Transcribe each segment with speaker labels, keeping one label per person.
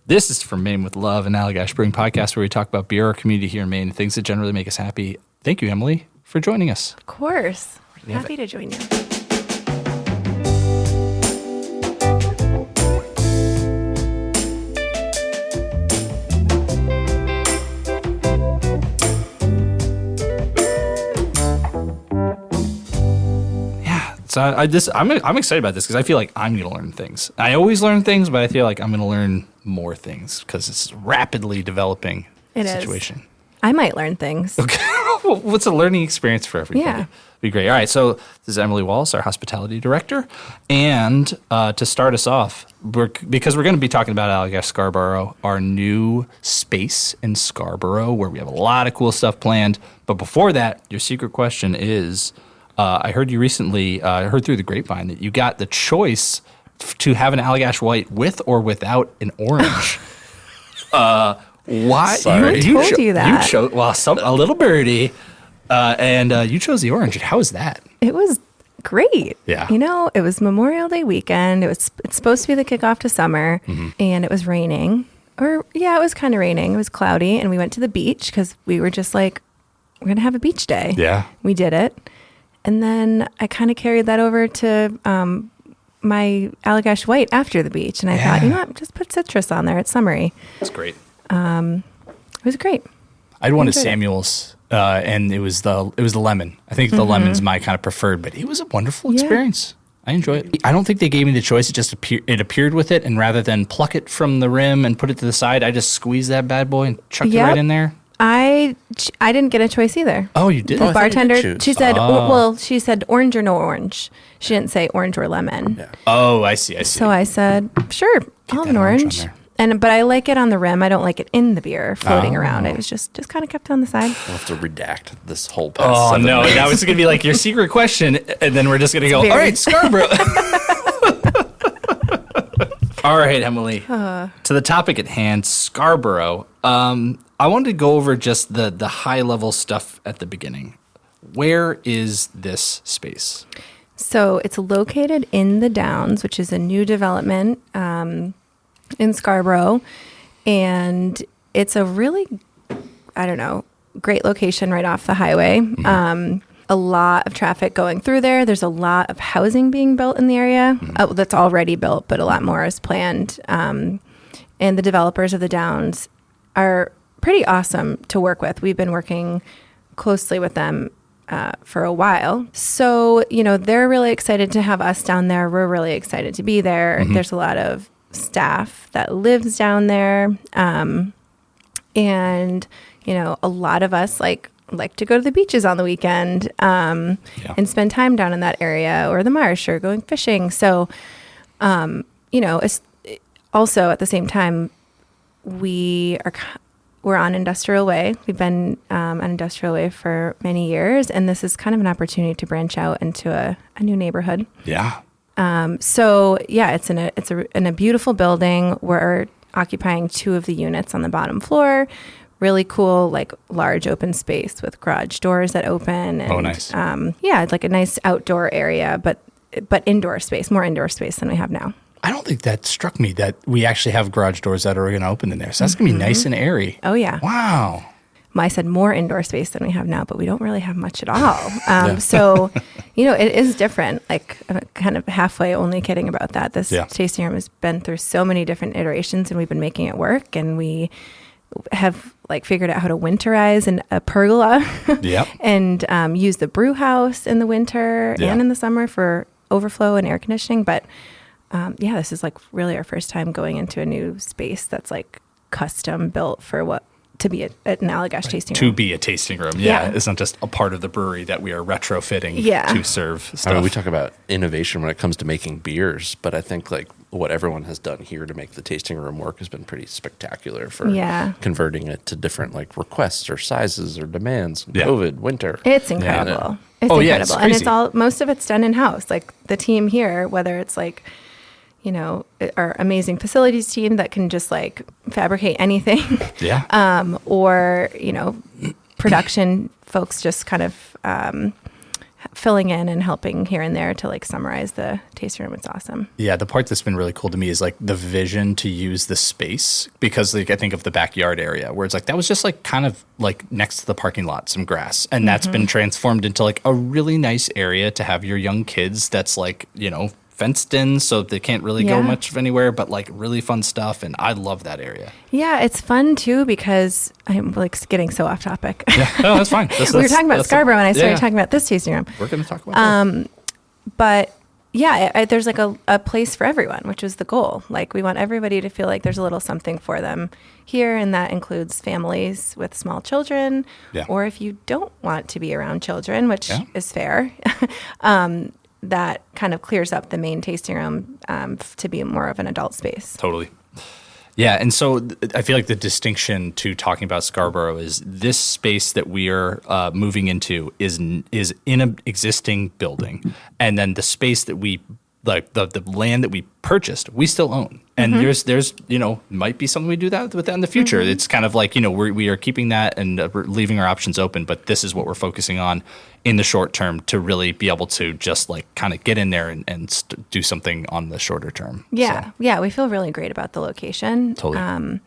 Speaker 1: This is from Maine with Love, an Allagash Brewing podcast where we talk about beer, our community here in Maine, things that generally make us happy. Thank you, Emily, for joining us.
Speaker 2: Of course. Happy to join you.
Speaker 1: So I'm excited about this because I feel like I'm going to learn things. I always learn things, but I feel like I'm going to learn more things because it's a rapidly developing situation.
Speaker 2: I might learn things.
Speaker 1: Okay. What's a learning experience for everybody?
Speaker 2: Yeah.
Speaker 1: Be great. All right. So this is Emily Wallace, our hospitality director. And to start us off, because we're going to be talking about Allagash Scarborough, our new space in Scarborough where we have a lot of cool stuff planned. But before that, your secret question is... I heard you recently, heard through the grapevine that you got the choice to have an Allagash White with or without an orange. Why?
Speaker 2: Sorry. Who told you that?
Speaker 1: You chose, a little birdie, and you chose the orange. How was that?
Speaker 2: It was great.
Speaker 1: Yeah.
Speaker 2: You know, it was Memorial Day weekend. It's supposed to be the kickoff to summer, and it was raining. It was kind of raining. It was cloudy, and we went to the beach because we were just like, we're going to have a beach day.
Speaker 1: Yeah.
Speaker 2: We did it. And then I kind of carried that over to my Allagash White after the beach. And I thought, you know what, just put citrus on there. It's summery.
Speaker 1: That's great.
Speaker 2: It was great.
Speaker 1: I'd one of Samuel's, and it was the lemon. I think the lemon's my kind of preferred, but it was a wonderful experience. I enjoy it. I don't think they gave me the choice. It just appeared with it, and rather than pluck it from the rim and put it to the side, I just squeezed that bad boy and chucked it right in there.
Speaker 2: I didn't get a choice either.
Speaker 1: Oh, you did?
Speaker 2: The bartender, she said, she said orange or no orange. She didn't say orange or lemon.
Speaker 1: Yeah. Oh, I see.
Speaker 2: So I said, sure, I'll have an orange. But I like it on the rim. I don't like it in the beer floating around. It was just kind of kept on the side.
Speaker 3: We'll have to redact this whole past 7
Speaker 1: no,
Speaker 3: minutes.
Speaker 1: that was going to be like your secret question, and then we're just going to go, all right, Scarborough. All right, Emily, to the topic at hand, Scarborough. I wanted to go over just the high-level stuff at the beginning. Where is this space?
Speaker 2: So it's located in the Downs, which is a new development in Scarborough. And it's a really, great location right off the highway. A lot of traffic going through there. There's a lot of housing being built in the area. That's already built, but a lot more is planned. And the developers of the Downs are pretty awesome to work with. We've been working closely with them for a while. So, they're really excited to have us down there. We're really excited to be there. There's a lot of staff that lives down there. And, a lot of us like to go to the beaches on the weekend and spend time down in that area or the marsh or going fishing. So, it's also at the same time, we're on Industrial Way. We've been on Industrial Way for many years, and this is kind of an opportunity to branch out into a new neighborhood.
Speaker 1: Yeah.
Speaker 2: It's in a beautiful building. We're occupying 2 of the units on the bottom floor. Really cool, like large open space with garage doors that open. And,
Speaker 1: nice.
Speaker 2: It's like a nice outdoor area, but indoor space, more indoor space than we have now.
Speaker 1: I don't think that struck me that we actually have garage doors that are going to open in there. So that's going to be nice and airy.
Speaker 2: Oh, yeah.
Speaker 1: Wow.
Speaker 2: I said more indoor space than we have now, but we don't really have much at all. So, it is different. Like, I'm kind of halfway only kidding about that. This tasting room has been through so many different iterations, and we've been making it work. And we have figured out how to winterize a pergola and use the brew house in the winter and in the summer for overflow and air conditioning. But this is really our first time going into a new space that's custom built for to be an Allagash tasting room.
Speaker 1: To be a tasting room, It's not just a part of the brewery that we are retrofitting to serve stuff.
Speaker 3: I mean, we talk about innovation when it comes to making beers, but I think what everyone has done here to make the tasting room work has been pretty spectacular for converting it to different requests or sizes or demands. COVID, winter.
Speaker 2: It's incredible. It's incredible. It's crazy. And it's most of it's done in-house. The team here, whether it's our amazing facilities team that can just fabricate anything. Or, production folks just kind of filling in and helping here and there to like summarize the tasting room. It's awesome.
Speaker 1: Yeah, the part that's been really cool to me is like the vision to use the space, because like I think of the backyard area where it's like that was just like kind of like next to the parking lot, some grass, and that's been transformed into like a really nice area to have your young kids that's like, you know, fenced in so they can't really go much of anywhere, but like really fun stuff. And I love that area.
Speaker 2: Yeah, it's fun too because I'm like getting so off topic.
Speaker 1: Yeah, no, that's fine.
Speaker 2: We were talking about Scarborough and I started talking about this tasting room.
Speaker 1: We're going to talk about that.
Speaker 2: But yeah, there's like a place for everyone, which is the goal. Like we want everybody to feel like there's a little something for them here. And that includes families with small children, or if you don't want to be around children, which is fair. That kind of clears up the main tasting room to be more of an adult space.
Speaker 1: Totally. Yeah, and so I feel like the distinction to talking about Scarborough is this space that we are moving into is in an existing building, and then the space that we like the land that we purchased, we still own. And there's you know, might be something we do that with that in the future. It's kind of like, you know, we are keeping that and we're leaving our options open, but this is what we're focusing on in the short term to really be able to just like kind of get in there and do something on the shorter term.
Speaker 2: Yeah.
Speaker 1: So.
Speaker 2: Yeah. We feel really great about the location.
Speaker 1: Totally.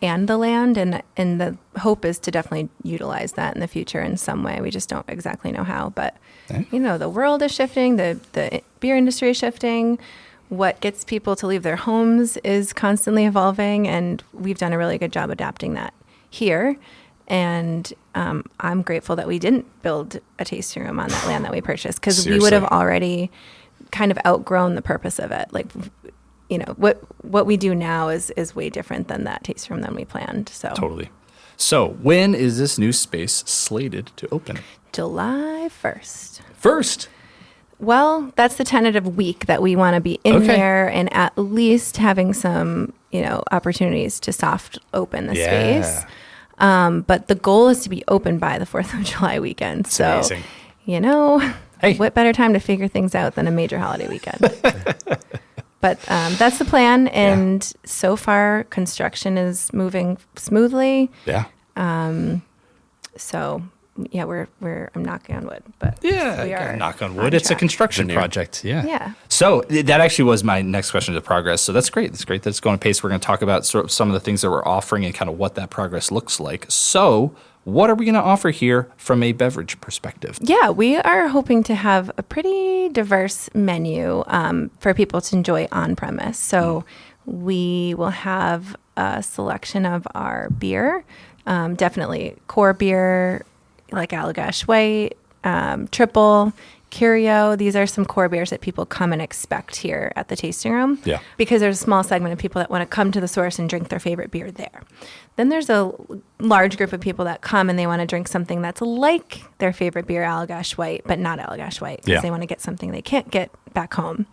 Speaker 2: And the land, and the hope is to definitely utilize that in the future in some way. We just don't exactly know how, but you know, the world is shifting, the beer industry is shifting. What gets people to leave their homes is constantly evolving, and we've done a really good job adapting that here. And I'm grateful that we didn't build a tasting room on that land that we purchased, because we would have already kind of outgrown the purpose of it. Like, you know, what we do now is way different than that tasting room than we planned. So
Speaker 1: Totally. So when is this new space slated to open?
Speaker 2: July 1st.
Speaker 1: First?
Speaker 2: Well, that's the tentative week that we want to be in there and at least having some, you know, opportunities to soft open the space. But the goal is to be open by the 4th of July weekend.
Speaker 1: That's
Speaker 2: so,
Speaker 1: amazing.
Speaker 2: You know, what better time to figure things out than a major holiday weekend? But that's the plan. And so far, construction is moving smoothly.
Speaker 1: Yeah.
Speaker 2: So, yeah, I'm knocking on wood, but we are
Speaker 1: knock on wood. It's a construction project.
Speaker 2: Yeah.
Speaker 1: So that actually was my next question to progress. So that's great. That's great. That's going to pace. We're going to talk about sort of some of the things that we're offering and kind of what that progress looks like. So what are we going to offer here from a beverage perspective?
Speaker 2: Yeah, we are hoping to have a pretty diverse menu for people to enjoy on premise. So we will have a selection of our beer, definitely core beer, like Allagash White, Triple, Curio. These are some core beers that people come and expect here at the tasting room.
Speaker 1: Yeah.
Speaker 2: Because there's a small segment of people that want to come to the source and drink their favorite beer there. Then there's a large group of people that come and they want to drink something that's like their favorite beer, Allagash White, but not Allagash White, because they want to get something they can't get back home.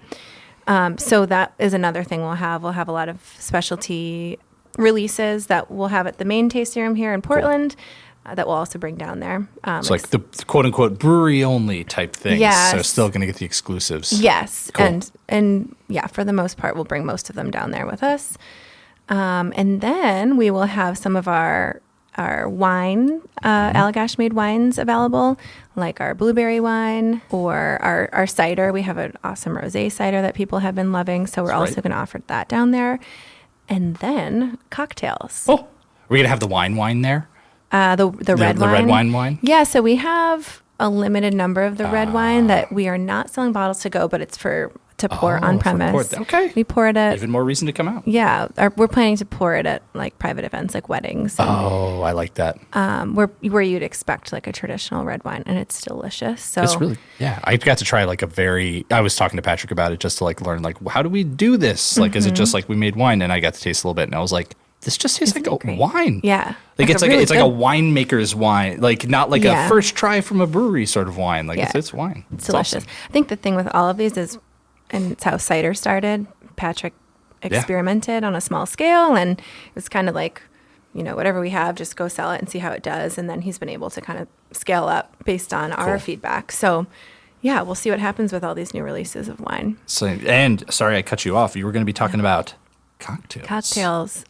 Speaker 2: So that is another thing we'll have. We'll have a lot of specialty releases that we'll have at the main tasting room here in Portland. Cool. That we'll also bring down there.
Speaker 1: It's like the quote-unquote brewery-only type things.
Speaker 2: Yes.
Speaker 1: So still going to get the exclusives.
Speaker 2: Yes.
Speaker 1: Cool.
Speaker 2: And yeah, for the most part, we'll bring most of them down there with us. And then we will have some of our wine, Allagash-made wines available, like our blueberry wine or our cider. We have an awesome rosé cider that people have been loving, so we're also going to offer that down there. And then cocktails.
Speaker 1: Oh, are we going to have the wine there?
Speaker 2: The red wine.
Speaker 1: The red wine?
Speaker 2: Yeah, so we have a limited number of the red wine that we are not selling bottles to go, but it's to pour on premise.
Speaker 1: Okay.
Speaker 2: We pour it at...
Speaker 1: Even more reason to come out.
Speaker 2: Yeah. We're planning to pour it at like private events like weddings. And,
Speaker 1: I like that.
Speaker 2: where you'd expect like a traditional red wine, and it's delicious. So
Speaker 1: it's really, I got to try like I was talking to Patrick about it just to like learn like, how do we do this? Like, is it just like we made wine? And I got to taste a little bit and I was like, this just tastes like a wine.
Speaker 2: Yeah.
Speaker 1: Like it's like a winemaker's wine, like not like a first try from a brewery sort of wine. Like it's wine.
Speaker 2: It's delicious. Awesome. I think the thing with all of these is, and it's how cider started. Patrick experimented on a small scale, and it was kind of like, you know, whatever we have, just go sell it and see how it does. And then he's been able to kind of scale up based on our feedback. So yeah, we'll see what happens with all these new releases of wine.
Speaker 1: So, and sorry, I cut you off. You were going to be talking about cocktails.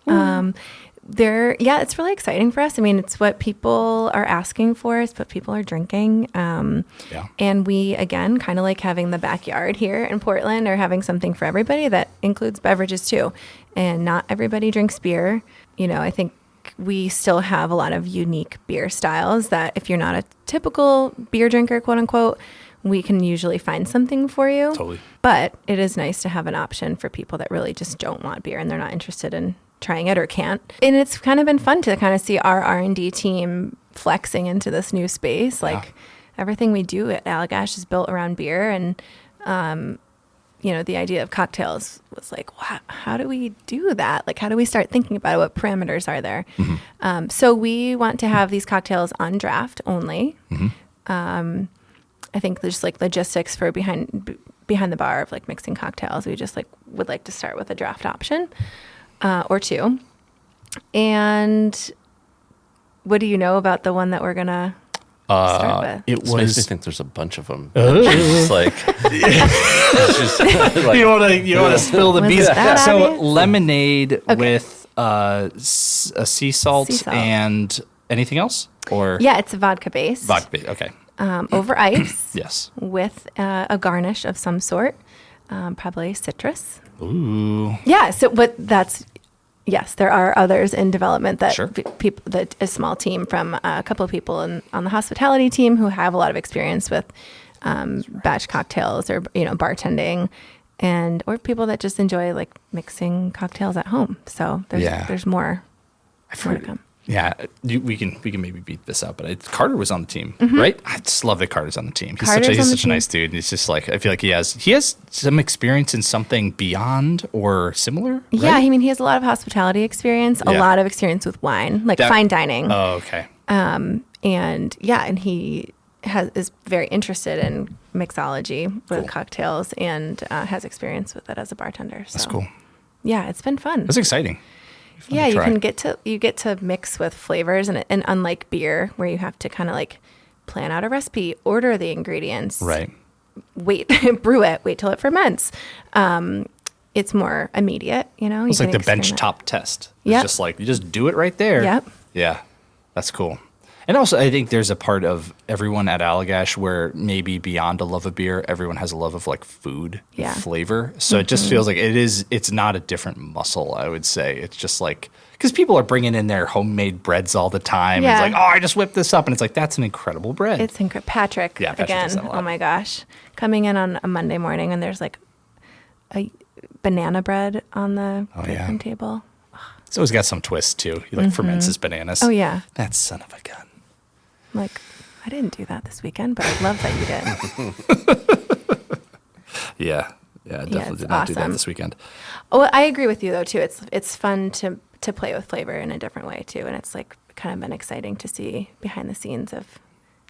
Speaker 2: it's really exciting for us. I mean, it's what people are asking for. It's what people are drinking. And we, again, kind of like having the backyard here in Portland, or having something for everybody that includes beverages too. And not everybody drinks beer. I think we still have a lot of unique beer styles that if you're not a typical beer drinker, quote unquote, we can usually find something for you.
Speaker 1: Totally.
Speaker 2: But it is nice to have an option for people that really just don't want beer and they're not interested in trying it or can't. And it's kind of been fun to kind of see our R&D team flexing into this new space. Like everything we do at Allagash is built around beer. And, the idea of cocktails was like, wow, how do we do that? Like, how do we start thinking about it? What parameters are there? Mm-hmm. So we want to have these cocktails on draft only. Mm-hmm. I think there's like logistics for behind the bar of like mixing cocktails. We just would like to start with a draft option. Or two. And what do you know about the one that we're going to start with?
Speaker 3: This makes me think there's a bunch of them. It's just
Speaker 1: you want to spill the beans? So
Speaker 2: obvious?
Speaker 1: Lemonade with a sea salt and anything else? Or
Speaker 2: it's vodka based.
Speaker 1: Vodka based, okay.
Speaker 2: Over ice.
Speaker 1: Yes.
Speaker 2: With a garnish of some sort. Probably citrus.
Speaker 1: Ooh.
Speaker 2: Yeah. So, yes, there are others in development that
Speaker 1: Sure.
Speaker 2: people, that a small team from a couple of people on the hospitality team who have a lot of experience with batch cocktails or bartending, or people that just enjoy like mixing cocktails at home. So there's more. More to come.
Speaker 1: Yeah, we can maybe beat this out, but Carter was on the team, right? I just love that Carter's on the team. He's such a nice dude. And he's just like, I feel like he has some experience in something beyond or similar. Right?
Speaker 2: Yeah, I mean, he has a lot of hospitality experience, a lot of experience with wine, like fine dining.
Speaker 1: Oh, okay.
Speaker 2: And he is very interested in mixology with cocktails and has experience with it as a bartender. So.
Speaker 1: That's cool.
Speaker 2: Yeah, it's been fun.
Speaker 1: That's exciting.
Speaker 2: Yeah, you get to mix with flavors, and unlike beer, where you have to kind of like plan out a recipe, order the ingredients,
Speaker 1: right?
Speaker 2: Wait, brew it, wait till it ferments. It's more immediate,
Speaker 1: It's like the benchtop test. It's just like you just do it right there.
Speaker 2: Yep.
Speaker 1: Yeah, that's cool. And also, I think there's a part of everyone at Allagash where maybe beyond a love of beer, everyone has a love of like food, flavor. So it just feels like it's not a different muscle, I would say. It's just like, because people are bringing in their homemade breads all the time. Yeah. It's like, I just whipped this up. And it's like, that's an incredible bread.
Speaker 2: It's incredible. Patrick again, oh my gosh, coming in on a Monday morning and there's like a banana bread on the baking table.
Speaker 1: It's always got some twist too. He like ferments his bananas.
Speaker 2: Oh yeah.
Speaker 1: That son of a gun.
Speaker 2: Like, I didn't do that this weekend, but I love that you did.
Speaker 1: Yeah, definitely did not do that this weekend.
Speaker 2: Oh, I agree with you though too. It's fun to play with flavor in a different way too, and it's like kind of been exciting to see behind the scenes of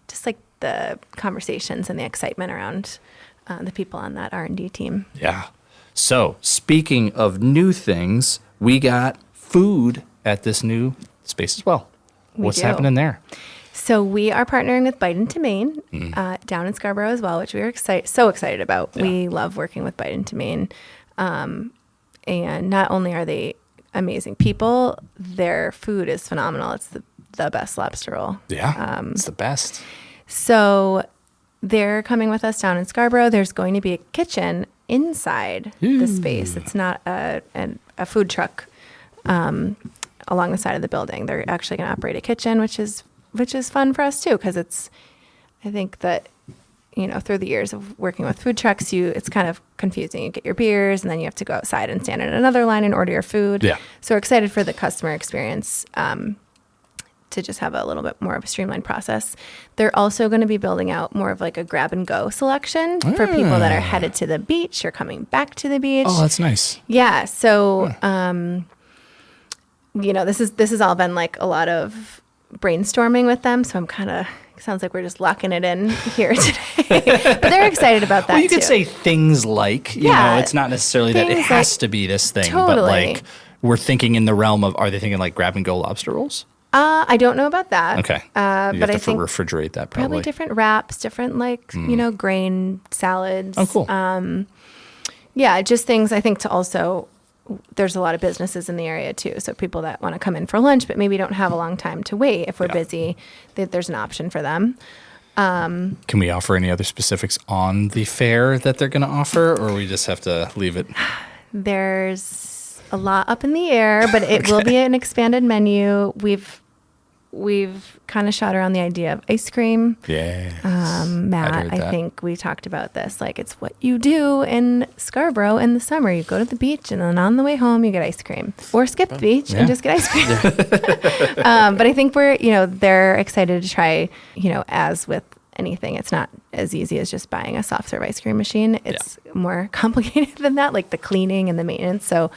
Speaker 2: just like the conversations and the excitement around the people on that R&D team.
Speaker 1: Yeah. So speaking of new things, we got food at this new space as well. What's happening there?
Speaker 2: So we are partnering with Bite Into Maine down in Scarborough as well, which we are so excited about. Yeah. We love working with Bite Into Maine. And not only are they amazing people, their food is phenomenal. It's the best lobster roll.
Speaker 1: Yeah, it's the best.
Speaker 2: So they're coming with us down in Scarborough. There's going to be a kitchen inside the space. It's not a food truck along the side of the building. They're actually going to operate a kitchen, which is fun for us too, because I think that, through the years of working with food trucks, it's kind of confusing. You get your beers and then you have to go outside and stand in another line and order your food. Yeah. So we're excited for the customer experience to just have a little bit more of a streamlined process. They're also going to be building out more of like a grab and go selection for people that are headed to the beach or coming back to the beach.
Speaker 1: Oh, that's nice.
Speaker 2: Yeah. So, this has all been like a lot of brainstorming with them, so I'm kind of sounds like we're just locking it in here today. But they're excited about that.
Speaker 1: Well, you could say things like, it's not necessarily that it has to be this thing, but like we're thinking in the realm of, are they thinking like grab and go lobster rolls?
Speaker 2: I don't know about that.
Speaker 1: Okay,
Speaker 2: but I think
Speaker 1: refrigerate that probably
Speaker 2: different wraps, different like grain salads.
Speaker 1: Oh, cool.
Speaker 2: Yeah, just things I think to also there's a lot of businesses in the area too. So people that want to come in for lunch, but maybe don't have a long time to wait. If we're busy, there's an option for them.
Speaker 1: Can we offer any other specifics on the fare that they're going to offer, or we just have to leave it?
Speaker 2: There's a lot up in the air, but it will be an expanded menu. We've kind of shot around the idea of ice cream.
Speaker 1: Yeah.
Speaker 2: Matt, I think we talked about this. Like, it's what you do in Scarborough in the summer. You go to the beach, and then on the way home, you get ice cream. Or skip the beach and just get ice cream. But I think they're excited to try, as with anything, it's not as easy as just buying a soft serve ice cream machine. It's more complicated than that, like the cleaning and the maintenance. So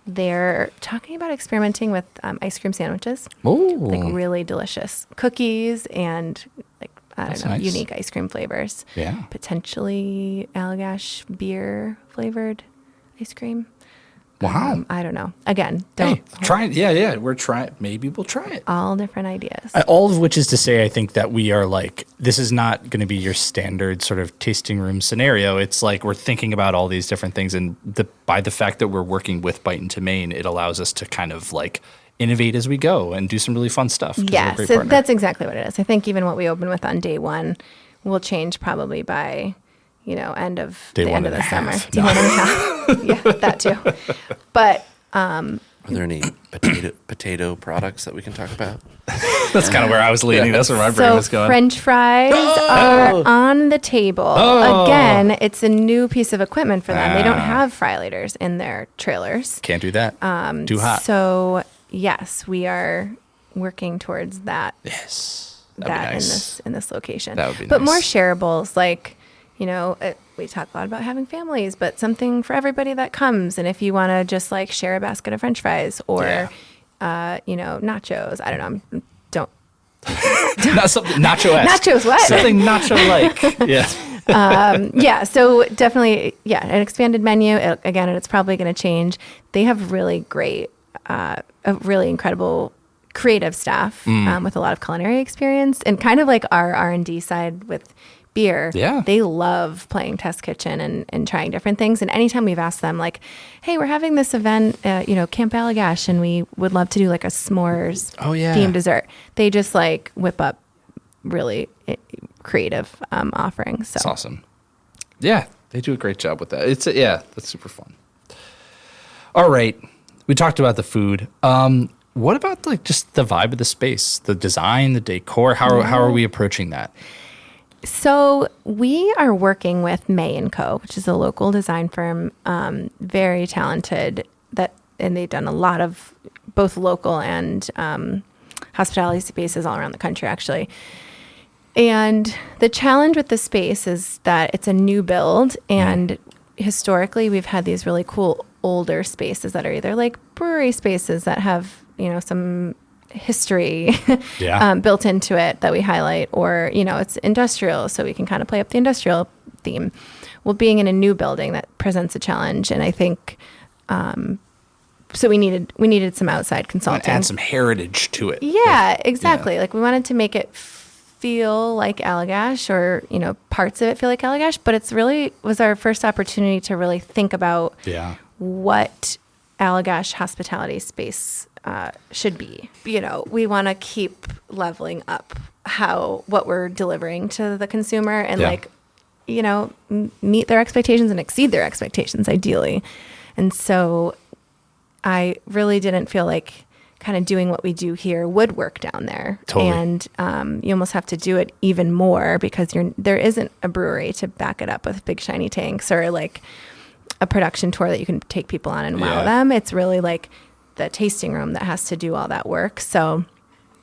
Speaker 2: they're talking about experimenting with ice cream sandwiches.
Speaker 1: Ooh.
Speaker 2: Like really delicious cookies and like,
Speaker 1: Nice.
Speaker 2: unique ice cream flavors.
Speaker 1: Yeah.
Speaker 2: Potentially Allagash beer flavored ice cream.
Speaker 1: Wow.
Speaker 2: I don't know. Again, don't
Speaker 1: try it. Yeah. We're trying. Maybe we'll try it.
Speaker 2: all different ideas.
Speaker 4: All of which is to say, I think that we are like, this is not going to be your standard sort of tasting room scenario. It's like we're thinking about all these different things. And by the fact that we're working with Bite into Maine, it allows us to kind of like innovate as we go and do some really fun stuff.
Speaker 2: Yeah, so that's exactly what it is. I think even what we open with on day one will change probably by, end of
Speaker 1: Day
Speaker 2: the
Speaker 1: one
Speaker 2: end of
Speaker 1: and
Speaker 2: the
Speaker 1: a
Speaker 2: summer.
Speaker 1: half.
Speaker 2: Day 1.5. Yeah, that too. But
Speaker 3: Are there any potato products that we can talk about?
Speaker 1: That's kind of where I was leading. That's where my brain was going.
Speaker 2: French fries are on the table. Again, it's a new piece of equipment for them. They don't have fry-laters in their trailers.
Speaker 1: Can't do that. Too hot.
Speaker 2: So, yes, we are working towards that.
Speaker 1: Yes.
Speaker 2: That
Speaker 1: Nice.
Speaker 2: in this location.
Speaker 1: That would be
Speaker 2: but
Speaker 1: nice.
Speaker 2: more shareables, like, we talk a lot about having families, but something for everybody that comes. And if you want to just like share a basket of French fries or, nachos, I don't know.
Speaker 1: Not something nacho-esque.
Speaker 2: Nachos, what?
Speaker 1: Something nacho-like. Yeah.
Speaker 2: So definitely, an expanded menu. Again, and it's probably going to change. They have really great, a really incredible creative staff with a lot of culinary experience and kind of like our R&D side with beer.
Speaker 1: Yeah.
Speaker 2: They love playing test kitchen and trying different things. And anytime we've asked them like, hey, we're having this event, Camp Allagash, and we would love to do like a s'mores themed dessert. They just like whip up really creative offerings. So
Speaker 1: That's awesome. Yeah. They do a great job with that. That's super fun. All right. We talked about the food. What about like just the vibe of the space, the design, the decor? How are we approaching that?
Speaker 2: So we are working with May & Co., which is a local design firm, very talented, and they've done a lot of both local and hospitality spaces all around the country, actually. And the challenge with the space is that it's a new build, and historically we've had these really cool older spaces that are either like brewery spaces that have, some history built into it that we highlight, or it's industrial, so we can kind of play up the industrial theme. Well, being in a new building, that presents a challenge, and I think so we needed some outside consulting.
Speaker 1: Add some heritage to it.
Speaker 2: Yeah, exactly. Like we wanted to make it feel like Allagash, or parts of it feel like Allagash, but it's really was our first opportunity to really think about what Allagash hospitality space should be. We want to keep leveling up what we're delivering to the consumer and meet their expectations and exceed their expectations ideally. And so I really didn't feel like kind of doing what we do here would work down there.
Speaker 1: Totally.
Speaker 2: And you almost have to do it even more because there isn't a brewery to back it up with big shiny tanks or like a production tour that you can take people on and wow them. It's really like the tasting room that has to do all that work. So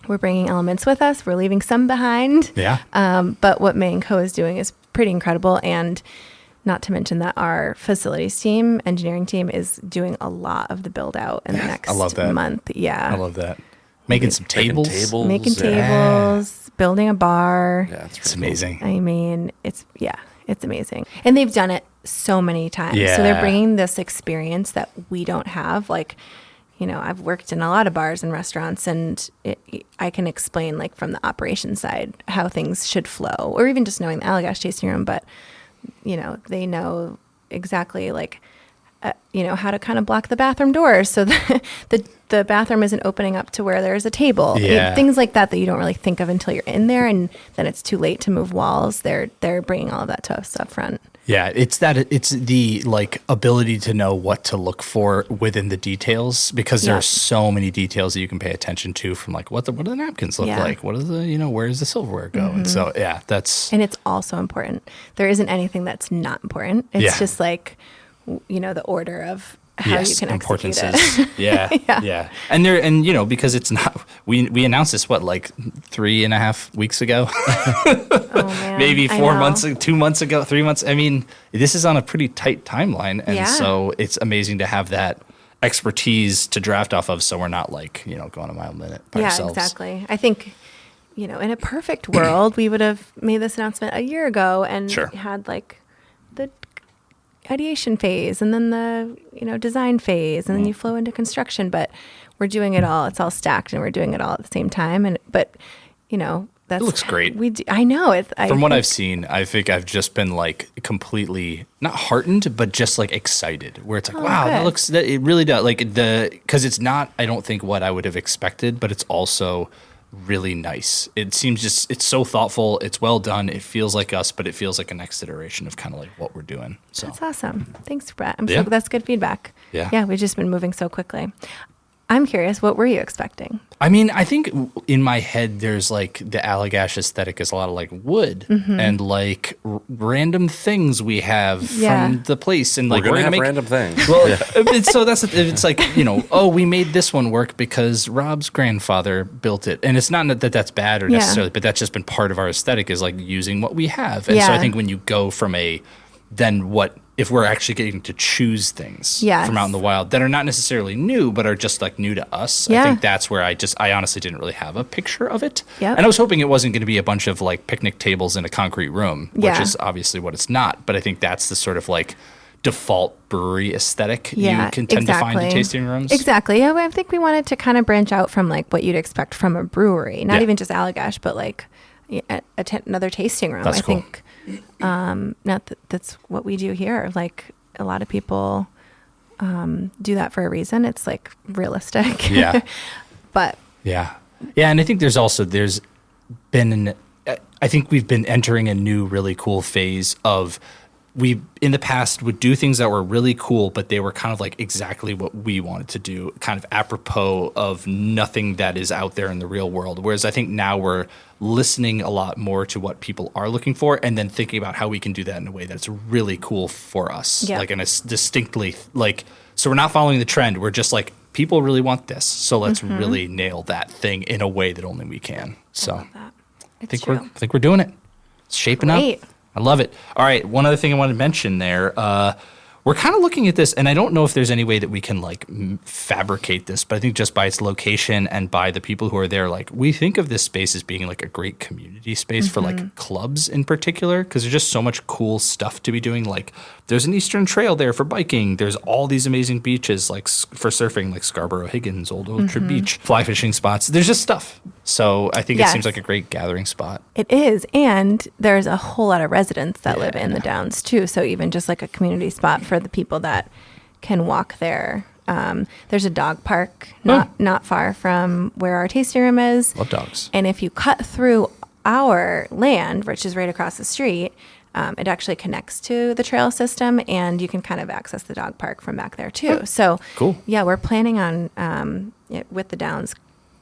Speaker 2: we're bringing elements with us. We're leaving some behind.
Speaker 1: Yeah.
Speaker 2: But what May & Co. is doing is pretty incredible. And not to mention that our facilities team, engineering team, is doing a lot of the build out in the next month. Yeah.
Speaker 1: I love that. Making some tables.
Speaker 2: Making tables, building a bar.
Speaker 3: Yeah,
Speaker 1: It's amazing.
Speaker 2: I mean, it's amazing. And they've done it so many times.
Speaker 1: Yeah.
Speaker 2: So they're bringing this experience that we don't have. Like, I've worked in a lot of bars and restaurants, and I can explain like from the operations side how things should flow, or even just knowing the Allagash tasting room. But, they know exactly like how to kind of block the bathroom doors so that the bathroom isn't opening up to where there's a table. Things like that you don't really think of until you're in there, and then it's too late to move walls. They're bringing all of that to us up front.
Speaker 4: Yeah, it's the like ability to know what to look for within the details, because there are so many details that you can pay attention to, from like what do the napkins look like? What is where does the silverware go? And so and
Speaker 2: it's also important. There isn't anything that's not important. It's just like the order of how you can execute it.
Speaker 4: Yeah. And because it's not, we announced this, like 3.5 weeks ago?
Speaker 2: Oh, man.
Speaker 4: Maybe 4 months, 2 months ago, 3 months. I mean, this is on a pretty tight timeline. And so it's amazing to have that expertise to draft off of, so we're not like, going a mile a minute by ourselves.
Speaker 2: Yeah, exactly. I think, in a perfect world, we would have made this announcement a year ago and had like the ideation phase and then the design phase, and then you flow into construction. But we're doing it all. It's all stacked, and we're doing it all at the same time. But that
Speaker 4: looks great.
Speaker 2: I know.
Speaker 4: From what I've seen, I think I've just been like completely not heartened, but just like excited. Where it's like, wow, it really does. Like because it's not, I don't think, what I would have expected, but it's also really nice. It seems it's so thoughtful. It's well done. It feels like us, but it feels like a next iteration of kind of like what we're doing. So
Speaker 2: that's awesome. Thanks, Brett. I'm sure that's good feedback. Yeah, we've just been moving so quickly. I'm curious, what were you expecting?
Speaker 4: I mean, I think in my head, there's like the Allagash aesthetic is a lot of like wood and like random things we have from the place, and like
Speaker 3: we're gonna make random things.
Speaker 4: Well, so it's like we made this one work because Rob's grandfather built it, and it's not that that's bad or necessarily, but that's just been part of our aesthetic, is like using what we have, and so I think when you go from if we're actually getting to choose things from out in the wild that are not necessarily new, but are just like new to us, I think that's where I honestly didn't really have a picture of it. And I was hoping it wasn't going to be a bunch of like picnic tables in a concrete room, which is obviously what it's not. But I think that's the sort of like default brewery aesthetic you can tend to find in tasting rooms.
Speaker 2: Exactly. Yeah, I think we wanted to kind of branch out from like what you'd expect from a brewery, not even just Allagash, but like another tasting room.
Speaker 4: That's
Speaker 2: I think that's what we do here. Like a lot of people do that for a reason. It's like realistic. But
Speaker 4: and I think there's been I think we've been entering a new really cool phase of, we in the past would do things that were really cool, but they were kind of like exactly what we wanted to do, kind of apropos of nothing that is out there in the real world. Whereas I think now we're listening a lot more to what people are looking for, and then thinking about how we can do that in a way that's really cool for us. Like in a distinctly, like, so we're not following the trend. We're just like, people really want this, so let's really nail that thing in a way that only we can. So I think we're doing it. It's shaping up. I love it. All right, one other thing I wanted to mention there. We're kind of looking at this, and I don't know if there's any way that we can like fabricate this, but I think just by its location and by the people who are there, like, we think of this space as being like a great community space for like clubs in particular, because there's just so much cool stuff to be doing. Like, there's an Eastern Trail there for biking. There's all these amazing beaches like for surfing, like Scarborough-Higgins, Old Orchard Beach, fly fishing spots. There's just stuff. So I think it seems like a great gathering spot.
Speaker 2: It is, and there's a whole lot of residents that live in the Downs too. So even just like a community spot for the people that can walk there. There's a dog park not far from where our tasting room is.
Speaker 4: Love dogs.
Speaker 2: And if you cut through our land, which is right across the street, it actually connects to the trail system, and you can kind of access the dog park from back there too. So
Speaker 4: cool.
Speaker 2: Yeah, we're planning on with the Downs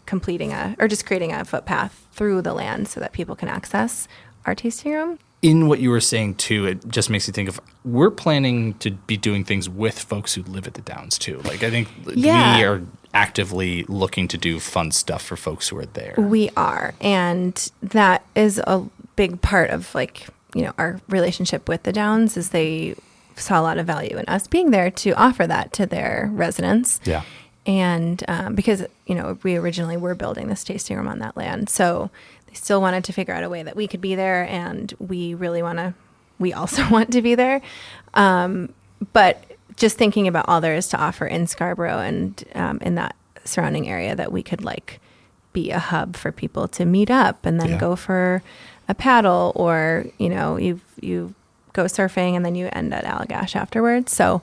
Speaker 2: creating a footpath through the land so that people can access our tasting room.
Speaker 4: In what you were saying too, it just makes me think of, we're planning to be doing things with folks who live at the Downs too. Like, I think we are actively looking to do fun stuff for folks who are there.
Speaker 2: We are, and that is a big part of like, our relationship with the Downs, is they saw a lot of value in us being there to offer that to their residents. Yeah. And because, we originally were building this tasting room on that land. So they still wanted to figure out a way that we could be there. And we also want to be there. But just thinking about all there is to offer in Scarborough and in that surrounding area, that we could like be a hub for people to meet up and then go for a paddle, or, you go surfing and then you end at Allagash afterwards. So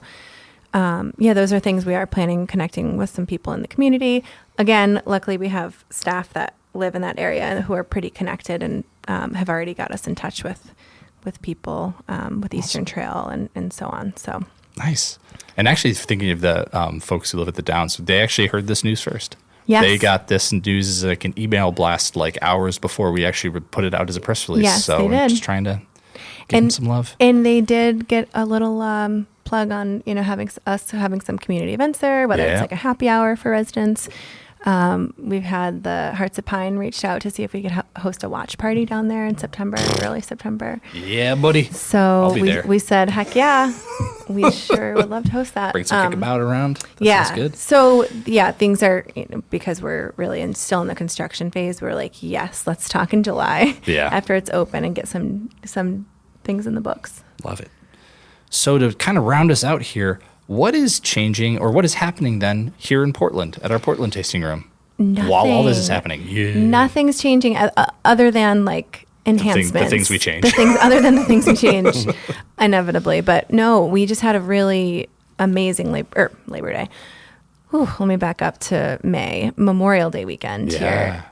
Speaker 2: those are things we are planning, connecting with some people in the community. Again, luckily we have staff that live in that area who are pretty connected and have already got us in touch with people with Eastern Trail and so on. So
Speaker 4: nice. And actually thinking of the folks who live at the Downs, they actually heard this news first.
Speaker 2: Yes.
Speaker 4: They got this news as like an email blast like hours before we actually put it out as a press release.
Speaker 2: Yes,
Speaker 4: so
Speaker 2: they did.
Speaker 4: I'm just trying to give them some love.
Speaker 2: And they did get a little plug on, having some community events there, whether it's like a happy hour for residents. We've had the Hearts of Pine reached out to see if we could host a watch party down there in September, early September.
Speaker 4: Yeah, buddy.
Speaker 2: So we said, heck yeah, we sure would love to host that.
Speaker 4: Bring some kickabout around. That sounds good.
Speaker 2: So things are, because we're really still in the construction phase, we're like, yes, let's talk in July after it's open and get some things in the books.
Speaker 4: Love it. So to kind of round us out here, what is changing or what is happening then here in Portland at our Portland tasting room?
Speaker 2: Nothing.
Speaker 4: While all this is happening? Yeah.
Speaker 2: Nothing's changing other than like enhancements.
Speaker 4: The things we change.
Speaker 2: Other than the things we change inevitably. But no, we just had a really amazing Labor Day. Let me back up to Memorial Day weekend here.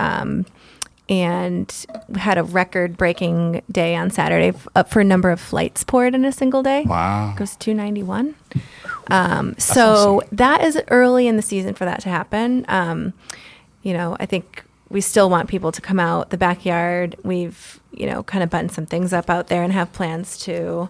Speaker 2: And we had a record-breaking day on Saturday up for a number of flights poured in a single day.
Speaker 4: Wow.
Speaker 2: It goes 291. So awesome. That is early in the season for that to happen. I think we still want people to come out the backyard. We've, kind of buttoned some things up out there and have plans to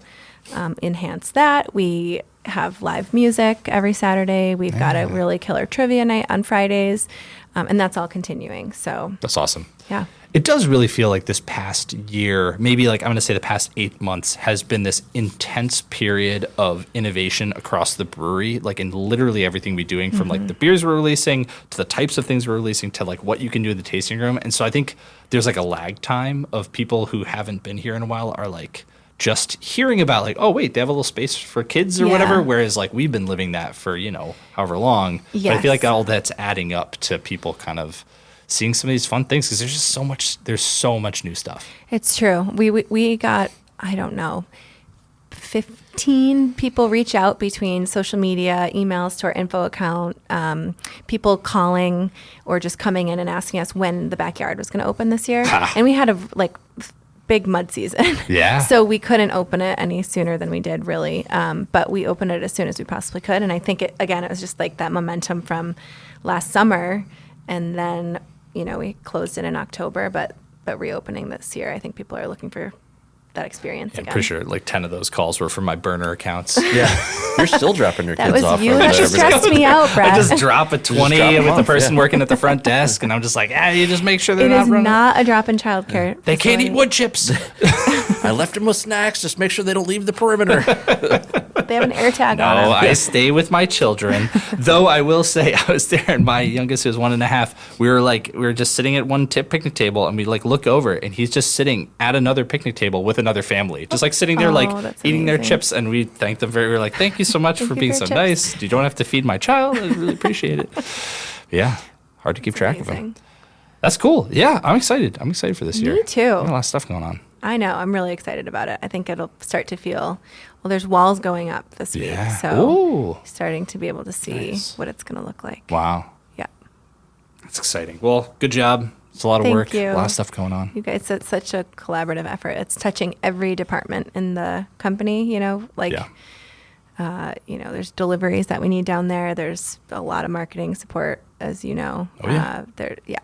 Speaker 2: enhance that. We have live music every Saturday. We've got a really killer trivia night on Fridays. And that's all continuing. So
Speaker 4: that's awesome.
Speaker 2: Yeah.
Speaker 4: It does really feel like this past year, maybe like I'm going to say the past 8 months, has been this intense period of innovation across the brewery, like in literally everything we're doing, from like the beers we're releasing to the types of things we're releasing to like what you can do in the tasting room. And so I think there's like a lag time of people who haven't been here in a while are like just hearing about like, oh, wait, they have a little space for kids or whatever. Whereas like we've been living that for, however long. Yes. But I feel like all that's adding up to people kind of seeing some of these fun things because there's so much new stuff.
Speaker 2: It's true. We got, I don't know, 15 people reach out between social media, emails to our info account, people calling or just coming in and asking us when the backyard was going to open this year. And we had a big mud season.
Speaker 4: Yeah.
Speaker 2: So we couldn't open it any sooner than we did, really. But we opened it as soon as we possibly could. And I think it was just like that momentum from last summer. And then, we closed it in October, but reopening this year, I think people are looking for that experience again.
Speaker 4: I'm pretty sure like 10 of those calls were from my burner accounts.
Speaker 3: Yeah. You're still dropping your kids off.
Speaker 2: That was you that stressed me out, Brad.
Speaker 4: I just drop a 20 with the person working at the front desk, and I'm just like, you just make sure they're not running.
Speaker 2: It is not a drop in childcare.
Speaker 4: They can't eat wood chips.
Speaker 3: I left them with snacks. Just make sure they don't leave the perimeter.
Speaker 2: They have an air tag on them.
Speaker 4: No, I stay with my children. Though I will say, I was there, and my youngest, who was 1.5, we were just sitting at one picnic table, and we look over, and he's just sitting at another picnic table with another family, just sitting there eating their chips, and we thanked them we were like, thank you so much for being so nice. You don't have to feed my child. I really appreciate it. Yeah, hard to keep track of them. That's cool. Yeah, I'm excited. I'm excited for this year.
Speaker 2: Me too.
Speaker 4: Got a lot of stuff going on.
Speaker 2: I know. I'm really excited about it. I think it'll start to feel, there's walls going up this week. So starting to be able to see what it's going to look like.
Speaker 4: Wow.
Speaker 2: Yeah.
Speaker 4: That's exciting. Well, good job. It's a lot of work. A lot of stuff going on.
Speaker 2: You guys, it's such a collaborative effort. It's touching every department in the company, there's deliveries that we need down there. There's a lot of marketing support, as you know.
Speaker 4: Oh, yeah.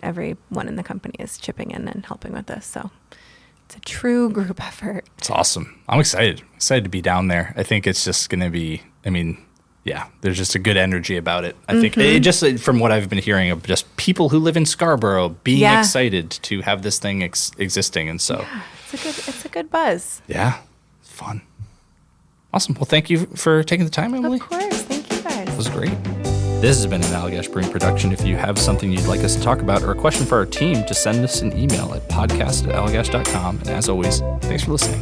Speaker 2: Everyone in the company is chipping in and helping with this. So it's a true group effort.
Speaker 4: It's awesome. I'm excited. Excited to be down there. I think it's just going to be, there's just a good energy about it. I think it just from what I've been hearing of just people who live in Scarborough being excited to have this thing existing. And so
Speaker 2: it's a good buzz.
Speaker 4: Yeah. It's fun. Awesome. Well, thank you for taking the time, Emily.
Speaker 2: Of course. Thank you guys.
Speaker 4: It was great. This has been an Allagash Brewing production. If you have something you'd like us to talk about or a question for our team, just send us an email at podcast@allagash.com. And as always, thanks for listening.